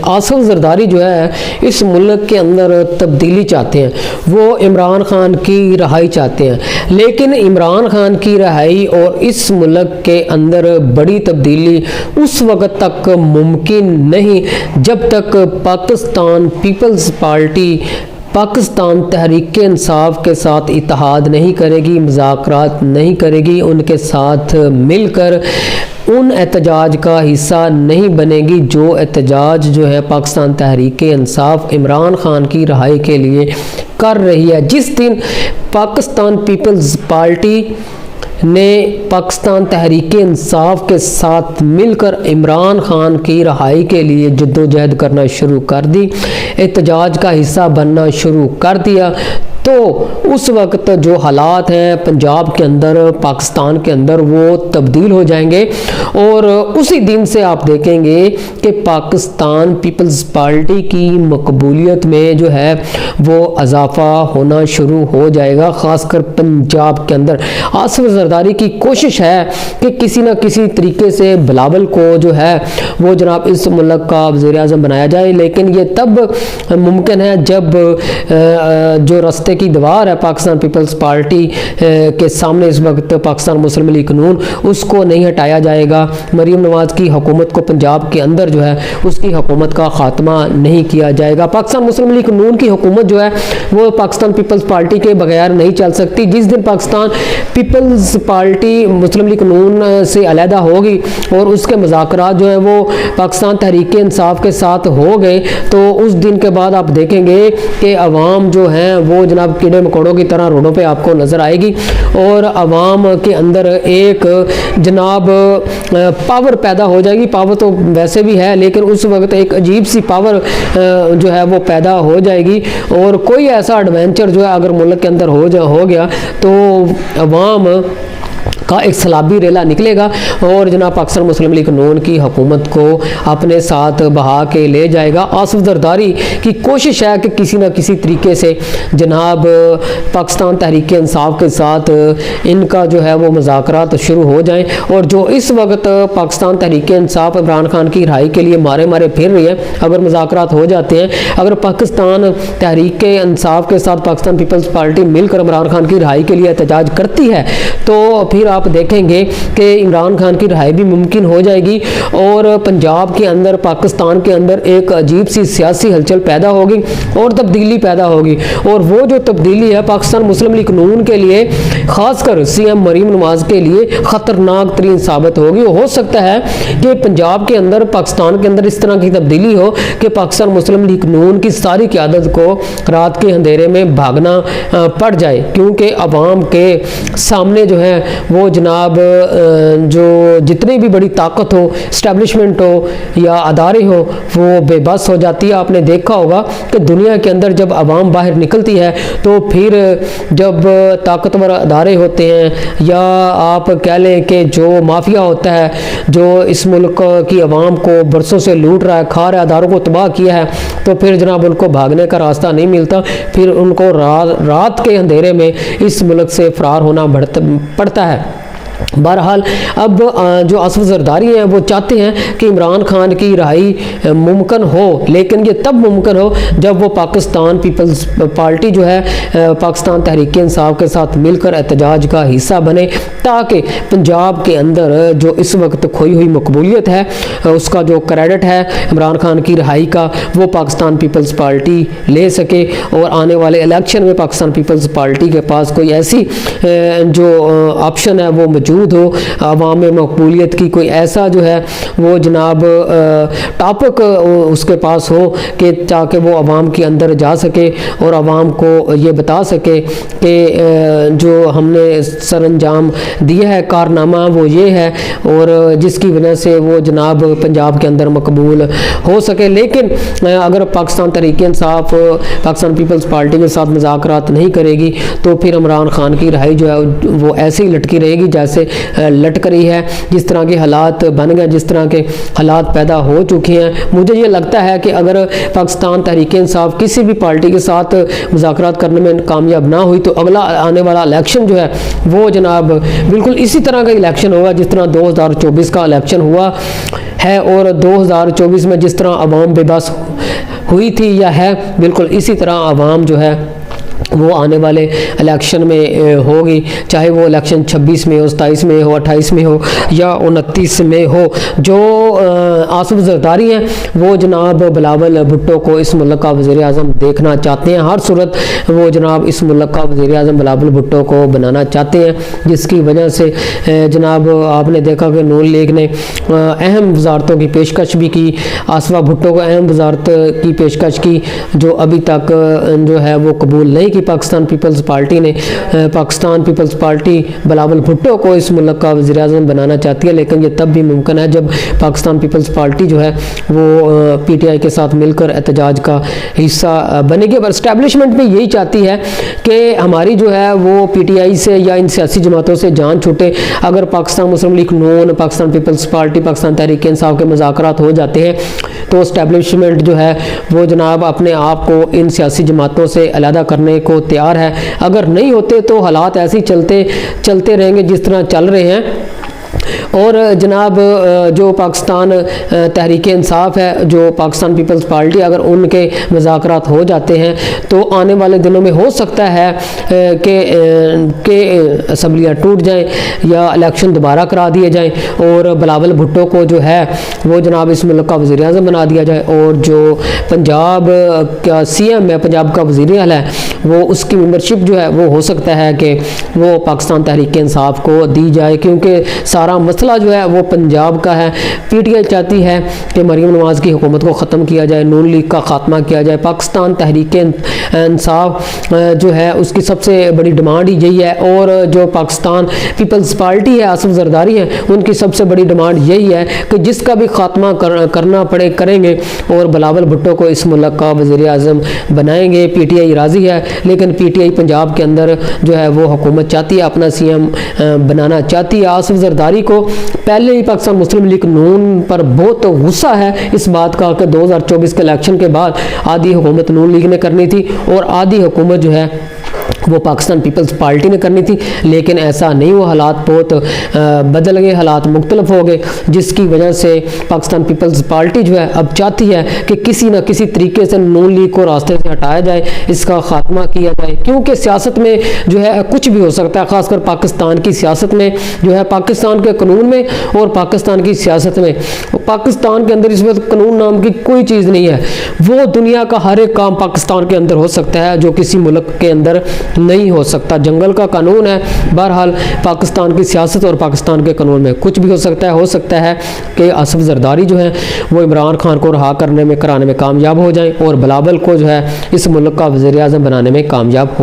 आसिफ जरदारी जो है इस मुल्क के अंदर तब्दीली चाहते हैं, वो इमरान खान की रहाई चाहते हैं। लेकिन इमरान खान की रहाई और इस मुल्क के अंदर बड़ी तब्दीली उस वक़्त तक मुमकिन नहीं जब तक पाकिस्तान पीपल्स पार्टी पाकिस्तान तहरीक इंसाफ के साथ इत्तेहाद नहीं करेगी, मुज़ाकरात नहीं करेगी, उनके साथ मिलकर उन एहतजाज का हिस्सा नहीं बनेगी जो एहतजाज जो है पाकिस्तान तहरीक इंसाफ इमरान खान की रहाई के लिए कर रही है। जिस दिन पाकिस्तान पीपल्स पार्टी ने पाकिस्तान तहरीक इंसाफ के साथ मिलकर इमरान खान की रहाई के लिए जद्दोजहद करना शुरू कर दी, एहतजाज का हिस्सा बनना शुरू कर दिया, तो उस वक्त जो हालात हैं पंजाब के अंदर, पाकिस्तान के अंदर, वो तब्दील हो जाएंगे। और उसी दिन से आप देखेंगे कि पाकिस्तान पीपल्स पार्टी की मकबूलियत में जो है वो इजाफा होना शुरू हो जाएगा, ख़ासकर पंजाब के अंदर। आसिफ जरदारी की कोशिश है कि किसी न किसी तरीके से बिलावल को जो है वो जनाब इस मुल्क का वज़ीर-ए-आज़म बनाया जाए, लेकिन ये तब मुमकिन है जब जो रास्ते की दीवार है पाकिस्तान पीपल्स पार्टी के सामने इस वक्त पाकिस्तान मुस्लिम लीग नून, उसको नहीं हटाया जाएगा। मरीम नवाज की हुकूमत को पंजाब के अंदर जो है उसकी हुकूमत का खात्मा नहीं किया जाएगा। पाकिस्तान मुस्लिम लीग नून की हुकूमत जो है वो पाकिस्तान पीपल्स पार्टी के बगैर नहीं चल सकती। जिस दिन पाकिस्तान पीपल्स पार्टी मुस्लिम लीग नून से अलहदा होगी और उसके मुज़ाकरात जो है वो पाकिस्तान तहरीक इंसाफ के साथ हो गए, तो उस दिन के बाद आप देखेंगे कि अवाम जो है वो जनाब कीड़े मकोड़ों की तरह रोडों पे आपको नज़र आएगी और अवाम के अंदर एक जनाब पावर पैदा हो जाएगी। पावर तो वैसे भी है, लेकिन उस वक्त एक अजीब सी पावर जो है वो पैदा हो जाएगी और कोई ऐसा एडवेंचर जो है अगर मुल्क के अंदर हो गया तो अवाम का एक सलाबी रेला निकलेगा और जनाब पाकिस्तान मुस्लिम लीग नून की हुकूमत को अपने साथ बहा के ले जाएगा। आसिफ जरदारी की कोशिश है कि किसी न किसी तरीके से जनाब पाकिस्तान तहरीक इंसाफ के साथ इनका जो है वो मुज़ाकरात शुरू हो जाएं और जो इस वक्त पाकिस्तान तहरीक इंसाफ इमरान खान की रिहाई के लिए मारे मारे फिर रही है, अगर मुज़ाकरात हो जाते हैं, अगर पाकिस्तान तहरीक इंसाफ के साथ पाकिस्तान पीपल्स पार्टी मिलकर इमरान खान की रिहाई के लिए एहतजाज करती है, तो फिर आप देखेंगे कि इमरान खान की रिहाई भी मुमकिन हो जाएगी और पंजाब के अंदर, पाकिस्तान के अंदर एक अजीब सी सियासी हलचल पैदा होगी और तब्दीली पैदा होगी। और वो जो तब्दीली है पाकिस्तान मुस्लिम लीग नून के लिए, खासकर सीएम मरीम नवाज के लिए खतरनाक तरीन साबित होगी। हो सकता है कि पंजाब के अंदर, पाकिस्तान के अंदर इस तरह की तब्दीली हो कि पाकिस्तान मुस्लिम लीग नून की सारी क़यादत को रात के अंधेरे में भागना पड़ जाए, क्योंकि अवाम के सामने जो है वो जनाब जो जितनी भी बड़ी ताकत हो, इस्टेब्लिशमेंट हो या अदारे हो, वो बेबस हो जाती है। आपने देखा होगा कि दुनिया के अंदर जब आवाम बाहर निकलती है तो फिर जब ताकतवर अदारे होते हैं या आप कह लें कि जो माफिया होता है जो इस मुल्क की आवाम को बरसों से लूट रहा है, खा रहा है, अदारों को तबाह किया है, तो फिर जनाब उनको भागने का रास्ता नहीं मिलता, फिर उनको रात के अंधेरे में इस मुल्क से फरार होना पड़ता है। बहरहाल अब जो आसिफ जरदारी हैं वो चाहते हैं कि इमरान खान की रिहाई मुमकिन हो, लेकिन ये तब मुमकिन हो जब वो पाकिस्तान पीपल्स पार्टी जो है पाकिस्तान तहरीक इंसाफ के साथ मिलकर एहतजाज का हिस्सा बने, ताकि पंजाब के अंदर जो इस वक्त खोई हुई मकबूलियत है, उसका जो क्रेडिट है इमरान खान की रिहाई का, वो पाकिस्तान पीपल्स पार्टी ले सके और आने वाले इलेक्शन में पाकिस्तान पीपल्स पार्टी के पास कोई ऐसी जो ऑप्शन है वो मौजूद हो, अवाम में मकबूलियत की कोई ऐसा जो है वो जनाब टॉपिक उसके पास हो कि ताकि वो अवाम के अंदर जा सके और अवाम को ये बता सके कि जो हमने सर अंजाम दिया है, कारनामा वो ये है, और जिसकी वजह से वो जनाब पंजाब के अंदर मकबूल हो सके। लेकिन अगर पाकिस्तान तहरीक इंसाफ पाकिस्तान पीपल्स पार्टी के साथ मुज़ाकरात नहीं करेगी तो फिर इमरान खान की रिहाई जो है वो ऐसे ही लटकी रहेगी जैसे से लटक रही है, जिस तरह के हालात बन गए, जिस तरह के हालात पैदा हो चुके हैं, मुझे ये लगता है कि अगर पाकिस्तान तहरीक इंसाफ किसी भी पार्टी के साथ मुज़ाकरात करने में कामयाब ना हुई तो अगला आने वाला इलेक्शन जो है वो जनाब बिल्कुल इसी तरह का इलेक्शन होगा जिस तरह 2024 का इलेक्शन हुआ है। और 2024 में जिस तरह आवाम बेबस हुई थी या है, बिल्कुल इसी तरह आवाम जो है वो आने वाले इलेक्शन में होगी, चाहे वो इलेक्शन 26 में हो, 27 में हो, 28 में हो या 29 में हो। जो आसिफ जरदारी हैं वो जनाब बिलावल भुट्टो को इस मुल्क का वज़ीर-ए-आज़म देखना चाहते हैं। हर सूरत वो जनाब इस मुल्क का वज़ीर-ए-आज़म बिलावल भुट्टो को बनाना चाहते हैं, जिसकी वजह से जनाब आपने देखा कि नून लीग ने अहम वजारतों की पेशकश भी की, आसिफा भुट्टो को अहम वजारत की पेशकश की जो अभी तक जो है वो कबूल नहीं की पाकिस्तान पीपल्स पार्टी ने। पाकिस्तान पीपल्स पार्टी बिलावल भुट्टो को इस मुल्क का वज़ीर-ए-आज़म बनाना चाहती है, लेकिन ये तब भी मुमकिन है जब पाकिस्तान पीपल्स पार्टी जो है वो पीटीआई के साथ मिलकर एहतजाज का हिस्सा बनेगी। पर एस्टैब्लिशमेंट भी यही चाहती है कि हमारी जो है वो पीटीआई से या इन सियासी जमातों से जान छूटे। अगर पाकिस्तान मुस्लिम लीग नून, पाकिस्तान पीपल्स पार्टी, पाकिस्तान तहरीक इंसाफ के मुज़ाकरात हो जाते हैं तो एस्टैब्लिशमेंट जो है वो जनाब अपने आप को इन सियासी जमातों से अलहदा करने को तैयार है। अगर नहीं होते तो हालात ऐसे ही चलते रहेंगे जिस तरह चल रहे हैं। और जनाब जो पाकिस्तान तहरीक इंसाफ है, जो पाकिस्तान पीपल्स पार्टी, अगर उनके मुज़ाकरात हो जाते हैं तो आने वाले दिनों में हो सकता है कि असम्बलियाँ टूट जाएं या इलेक्शन दोबारा करा दिए जाएं और बिलावल भुट्टो को जो है वो जनाब इस मुल्क का वज़ीर-ए-आज़म बना दिया जाए और जो पंजाब का सीएम है, पंजाब का वज़ीर आला है, वो उसकी मेंबरशिप जो है वो हो सकता है कि वो पाकिस्तान तहरीक इंसाफ को दी जाए, क्योंकि सारा मसला जो है वो पंजाब का है। पीटीआई चाहती है कि मरीम नवाज़ की हुकूमत को ख़त्म किया जाए, नून लीग का ख़ात्मा किया जाए। पाकिस्तान तहरीक इंसाफ जो है उसकी सबसे बड़ी डिमांड ही यही है और जो पाकिस्तान पीपल्स पार्टी है, आसिफ जरदारी है, उनकी सबसे बड़ी डिमांड यही है कि जिसका भी ख़ात्मा करना पड़े करेंगे और बिलावल भुट्टो को इस मुल्क का वज़ीर-ए-आज़म बनाएंगे। पीटीआई राज़ी है, लेकिन पीटीआई पंजाब के अंदर जो है वो हुकूमत चाहती है, अपना सीएम बनाना चाहती है। आसिफ जरदारी को पहले ही पाकिस्तान मुस्लिम लीग नून पर बहुत गुस्सा है इस बात का कि 2024 के इलेक्शन के बाद आधी हुकूमत नून लीग ने करनी थी और आधी हुकूमत जो है वो पाकिस्तान पीपल्स पार्टी ने करनी थी, लेकिन ऐसा नहीं हुआ। हालात बहुत बदल गए, हालात मुख्तलिफ हो गए, जिसकी वजह से पाकिस्तान पीपल्स पार्टी जो है अब चाहती है कि किसी न किसी तरीके से नून लीग को रास्ते से हटाया जाए, इसका खात्मा किया जाए, क्योंकि सियासत में जो है कुछ भी हो सकता है। ख़ासकर पाकिस्तान की सियासत में जो है, पाकिस्तान के कानून में और पाकिस्तान की सियासत में, पाकिस्तान के अंदर इस वक्त कानून नाम की कोई चीज़ नहीं है। वो दुनिया का हर एक काम पाकिस्तान के अंदर हो सकता है जो किसी मुल्क के अंदर नहीं हो सकता। जंगल का कानून है। बहरहाल पाकिस्तान की सियासत और पाकिस्तान के कानून में कुछ भी हो सकता है कि आसिफ जरदारी जो है वो इमरान खान को रहा कराने में कामयाब हो जाएं और बिलावल को जो है इस मुल्क का वज़ीर-ए-आज़म बनाने में कामयाब हो